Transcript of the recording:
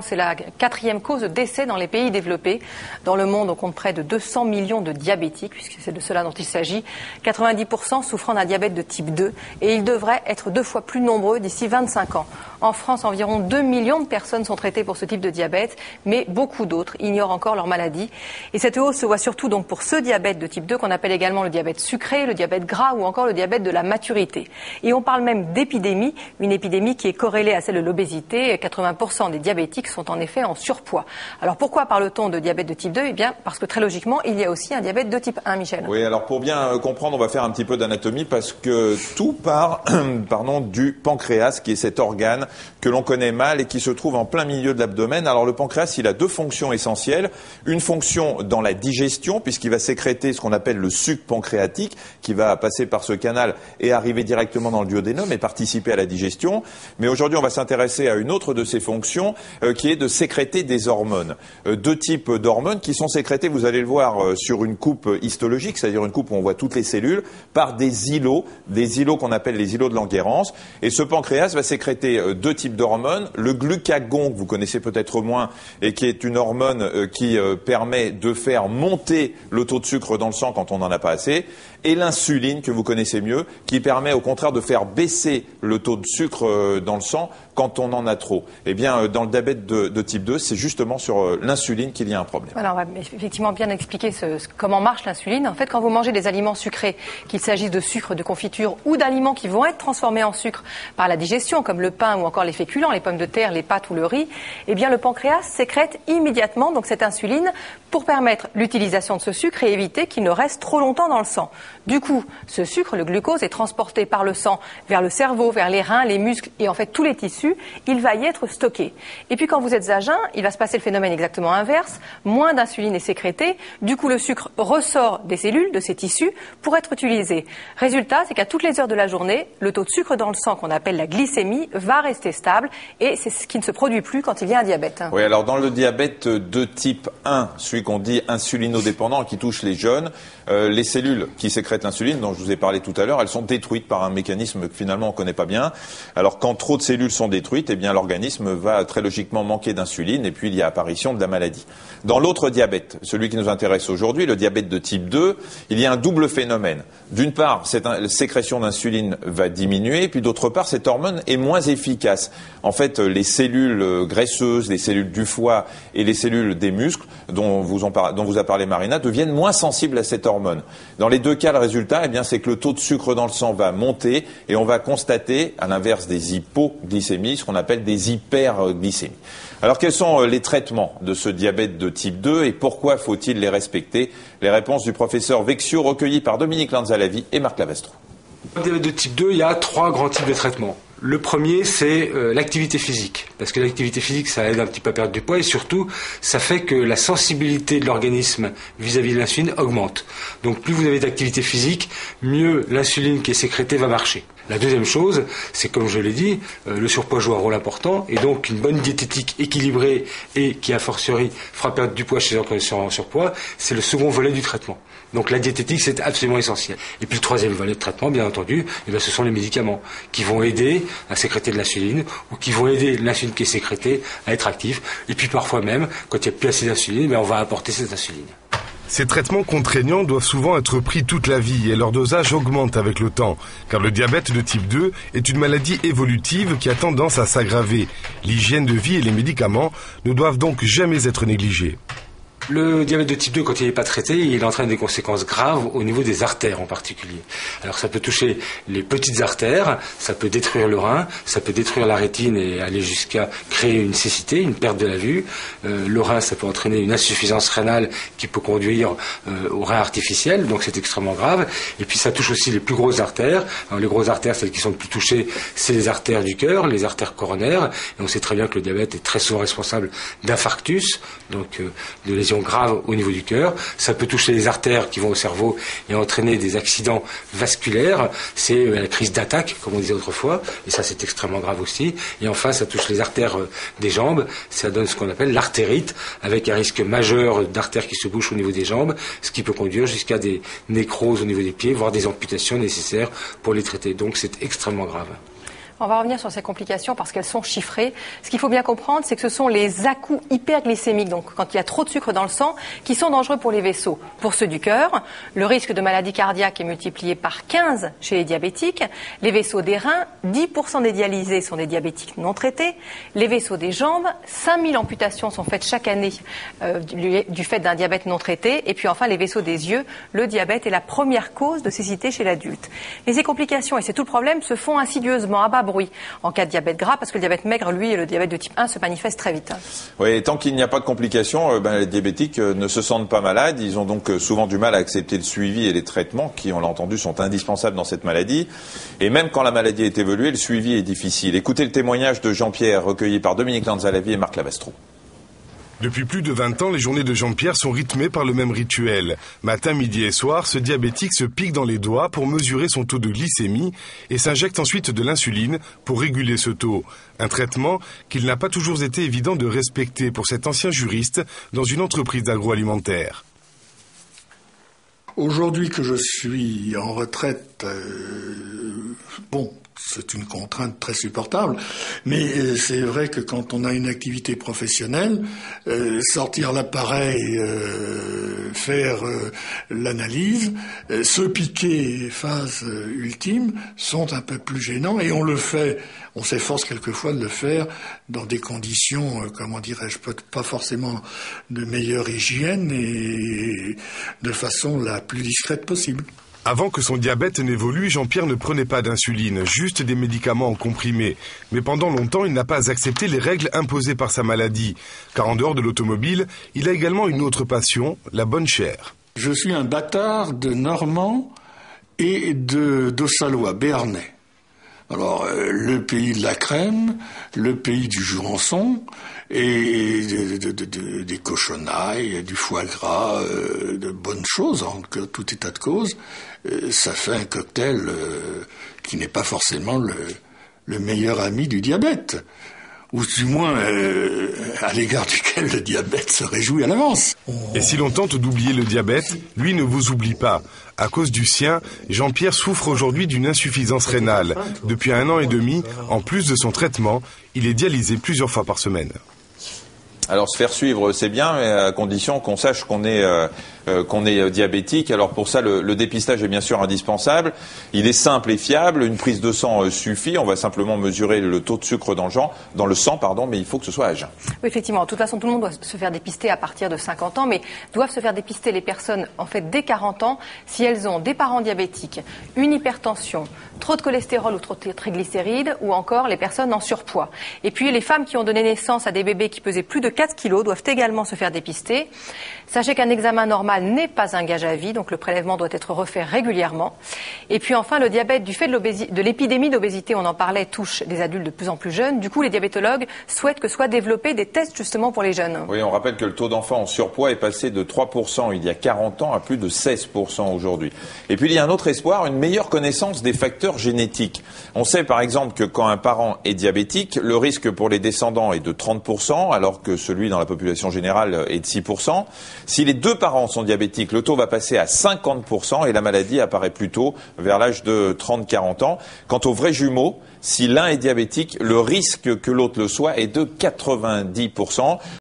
C'est la 4e cause de décès dans les pays développés. Dans le monde, on compte près de 200 millions de diabétiques, puisque c'est de cela dont il s'agit. 90% souffrant d'un diabète de type 2, et ils devraient être 2 fois plus nombreux d'ici 25 ans. En France, environ 2 millions de personnes sont traitées pour ce type de diabète, mais beaucoup d'autres ignorent encore leur maladie. Et cette hausse se voit surtout donc pour ce diabète de type 2 qu'on appelle également le diabète sucré, le diabète gras ou encore le diabète de la maturité. Et on parle même d'épidémie, une épidémie qui est corrélée à celle de l'obésité. 80% des diabétiques sont en effet en surpoids. Alors pourquoi parle-t-on de diabète de type 2 ? Eh bien parce que très logiquement, il y a aussi un diabète de type 1, Michel. Oui, alors pour bien comprendre, on va faire un petit peu d'anatomie parce que tout part du pancréas, qui est cet organe que l'on connaît mal et qui se trouve en plein milieu de l'abdomen. Alors le pancréas, il a 2 fonctions essentielles. Une fonction dans la digestion, puisqu'il va sécréter ce qu'on appelle le suc pancréatique, qui va passer par ce canal et arriver directement dans le duodénum et participer à la digestion. Mais aujourd'hui, on va s'intéresser à une autre de ses fonctions, qui est de sécréter des hormones. 2 types d'hormones qui sont sécrétées, vous allez le voir, sur une coupe histologique, c'est-à-dire une coupe où on voit toutes les cellules, par des îlots qu'on appelle les îlots de Langerhans. Et ce pancréas va sécréter 2 types d'hormones. Le glucagon, que vous connaissez peut-être moins, et qui est une hormone qui permet de faire monter le taux de sucre dans le sang quand on n'en a pas assez. Et l'insuline, que vous connaissez mieux, qui permet au contraire de faire baisser le taux de sucre dans le sang quand on en a trop. Eh bien, dans le diabète de type 2, c'est justement sur l'insuline qu'il y a un problème. Alors, on va effectivement bien expliquer comment marche l'insuline. En fait, quand vous mangez des aliments sucrés, qu'il s'agisse de sucre, de confiture ou d'aliments qui vont être transformés en sucre par la digestion, comme le pain ou encore les féculents, les pommes de terre, les pâtes ou le riz, eh bien, le pancréas sécrète immédiatement donc cette insuline pour permettre l'utilisation de ce sucre et éviter qu'il ne reste trop longtemps dans le sang. Du coup, ce sucre, le glucose, est transporté par le sang vers le cerveau, vers les reins, les muscles et en fait tous les tissus. Il va y être stocké. Et puis quand vous êtes à jeun, il va se passer le phénomène exactement inverse. Moins d'insuline est sécrétée. Du coup, le sucre ressort des cellules, de ces tissus, pour être utilisé. Résultat, c'est qu'à toutes les heures de la journée, le taux de sucre dans le sang, qu'on appelle la glycémie, va rester stable. Et c'est ce qui ne se produit plus quand il y a un diabète. Oui, alors dans le diabète de type 1, celui qu'on dit insulinodépendant, qui touche les jeunes, les cellules qui sécrètent l'insuline, dont je vous ai parlé tout à l'heure, elles sont détruites par un mécanisme que finalement on ne connaît pas bien. Alors quand trop de cellules sont détruites, eh bien l'organisme va très logiquement manquer d'insuline et puis il y a apparition de la maladie. Dans l'autre diabète, celui qui nous intéresse aujourd'hui, le diabète de type 2, il y a un double phénomène. D'une part, cette sécrétion d'insuline va diminuer, puis d'autre part, cette hormone est moins efficace. En fait, les cellules graisseuses, les cellules du foie et les cellules des muscles, dont vous a parlé Marina, deviennent moins sensibles à cette hormone. Dans les 2 cas, le résultat, eh bien, c'est que le taux de sucre dans le sang va monter et on va constater, à l'inverse des hypoglycémies, ce qu'on appelle des hyperglycémies. Alors, quels sont les traitements de ce diabète de type 2 et pourquoi faut-il les respecter ? Les réponses du professeur Vexio recueillies par Dominique Lanzalavi et Marc Lavastro. Dans le diabète de type 2, il y a 3 grands types de traitements. Le premier, c'est l'activité physique. Parce que l'activité physique, ça aide un petit peu à perdre du poids et surtout, ça fait que la sensibilité de l'organisme vis-à-vis de l'insuline augmente. Donc plus vous avez d'activité physique, mieux l'insuline qui est sécrétée va marcher. La deuxième chose, c'est comme je l'ai dit, le surpoids joue un rôle important et donc une bonne diététique équilibrée et qui a fortiori fera perdre du poids chez les gens en surpoids, c'est le second volet du traitement. Donc la diététique, c'est absolument essentiel. Et puis le troisième volet de traitement, bien entendu, eh bien, ce sont les médicaments qui vont aider à sécréter de l'insuline ou qui vont aider l'insuline qui est sécrétée à être active. Et puis parfois même, quand il n'y a plus assez d'insuline, eh on va apporter cette insuline. Ces traitements contraignants doivent souvent être pris toute la vie et leur dosage augmente avec le temps, car le diabète de type 2 est une maladie évolutive qui a tendance à s'aggraver. L'hygiène de vie et les médicaments ne doivent donc jamais être négligés. Le diabète de type 2, quand il n'est pas traité, il entraîne des conséquences graves au niveau des artères en particulier. Alors ça peut toucher les petites artères, ça peut détruire le rein, ça peut détruire la rétine et aller jusqu'à créer une cécité, une perte de la vue. Le rein, ça peut entraîner une insuffisance rénale qui peut conduire au rein artificiel, donc c'est extrêmement grave. Et puis ça touche aussi les plus grosses artères. Alors, les grosses artères, celles qui sont le plus touchées, c'est les artères du cœur, les artères coronaires. Et on sait très bien que le diabète est très souvent responsable d'infarctus, donc de lésions graves au niveau du cœur. Ça peut toucher les artères qui vont au cerveau et entraîner des accidents vasculaires. C'est la crise d'attaque, comme on disait autrefois, et ça c'est extrêmement grave aussi. Et enfin, ça touche les artères des jambes. Ça donne ce qu'on appelle l'artérite, avec un risque majeur d'artères qui se bouchent au niveau des jambes, ce qui peut conduire jusqu'à des nécroses au niveau des pieds, voire des amputations nécessaires pour les traiter. Donc c'est extrêmement grave. On va revenir sur ces complications parce qu'elles sont chiffrées. Ce qu'il faut bien comprendre, c'est que ce sont les à-coups hyperglycémiques, donc quand il y a trop de sucre dans le sang, qui sont dangereux pour les vaisseaux. Pour ceux du cœur, le risque de maladie cardiaque est multiplié par 15 chez les diabétiques. Les vaisseaux des reins, 10% des dialysés sont des diabétiques non traités. Les vaisseaux des jambes, 5000 amputations sont faites chaque année du fait d'un diabète non traité. Et puis enfin, les vaisseaux des yeux, le diabète est la première cause de cécité chez l'adulte. Et ces complications, et c'est tout le problème, se font insidieusement, à bas bruit, en cas de diabète gras, parce que le diabète maigre, lui, et le diabète de type 1 se manifestent très vite. Oui, et tant qu'il n'y a pas de complications, les diabétiques ne se sentent pas malades. Ils ont donc souvent du mal à accepter le suivi et les traitements qui, on l'a entendu, sont indispensables dans cette maladie. Et même quand la maladie est évoluée, le suivi est difficile. Écoutez le témoignage de Jean-Pierre, recueilli par Dominique Lanzallavi et Marc Lavastro. Depuis plus de 20 ans, les journées de Jean-Pierre sont rythmées par le même rituel. Matin, midi et soir, ce diabétique se pique dans les doigts pour mesurer son taux de glycémie et s'injecte ensuite de l'insuline pour réguler ce taux. Un traitement qu'il n'a pas toujours été évident de respecter pour cet ancien juriste dans une entreprise agroalimentaire. Aujourd'hui que je suis en retraite, c'est une contrainte très supportable, mais c'est vrai que quand on a une activité professionnelle, sortir l'appareil, faire l'analyse, se piquer, phase ultime, sont un peu plus gênants et on le fait, on s'efforce quelquefois de le faire dans des conditions, pas forcément de meilleure hygiène et de façon la plus discrète possible. Avant que son diabète n'évolue, Jean-Pierre ne prenait pas d'insuline, juste des médicaments en comprimés. Mais pendant longtemps, il n'a pas accepté les règles imposées par sa maladie. Car en dehors de l'automobile, il a également une autre passion, la bonne chère. Je suis un bâtard de Normand et d'Ossalois, béarnais. Alors, le pays de la crème, le pays du Jurançon, et des cochonailles, du foie gras, de bonnes choses, en tout état de cause, ça fait un cocktail qui n'est pas forcément le meilleur ami du diabète, ou du moins à l'égard duquel le diabète se réjouit à l'avance. Et si l'on tente d'oublier le diabète, lui ne vous oublie pas. À cause du sien, Jean-Pierre souffre aujourd'hui d'une insuffisance rénale. Depuis 1 an et demi, en plus de son traitement, il est dialysé plusieurs fois par semaine. Alors se faire suivre, c'est bien, mais à condition qu'on sache qu'on est diabétique. Alors pour ça, le dépistage est bien sûr indispensable. Il est simple et fiable. Une prise de sang suffit. On va simplement mesurer le taux de sucre dans le sang, mais il faut que ce soit à jeun. Oui, effectivement. De toute façon, tout le monde doit se faire dépister à partir de 50 ans, mais doivent se faire dépister les personnes, en fait, dès 40 ans, si elles ont des parents diabétiques, une hypertension, trop de cholestérol ou trop de triglycérides, ou encore les personnes en surpoids. Et puis, les femmes qui ont donné naissance à des bébés qui pesaient plus de 4 kilos doivent également se faire dépister. Sachez qu'un examen normal n'est pas un gage à vie, donc le prélèvement doit être refait régulièrement. Et puis enfin, le diabète, du fait de l'épidémie d'obésité, on en parlait, touche des adultes de plus en plus jeunes. Du coup, les diabétologues souhaitent que soient développés des tests justement pour les jeunes. Oui, on rappelle que le taux d'enfants en surpoids est passé de 3% il y a 40 ans à plus de 16% aujourd'hui. Et puis il y a un autre espoir, une meilleure connaissance des facteurs génétiques. On sait par exemple que quand un parent est diabétique, le risque pour les descendants est de 30%, alors que celui dans la population générale est de 6%. Si les 2 parents sont diabétiques, le taux va passer à 50% et la maladie apparaît plus tôt, vers l'âge de 30-40 ans. Quant aux vrais jumeaux, si l'un est diabétique, le risque que l'autre le soit est de 90%.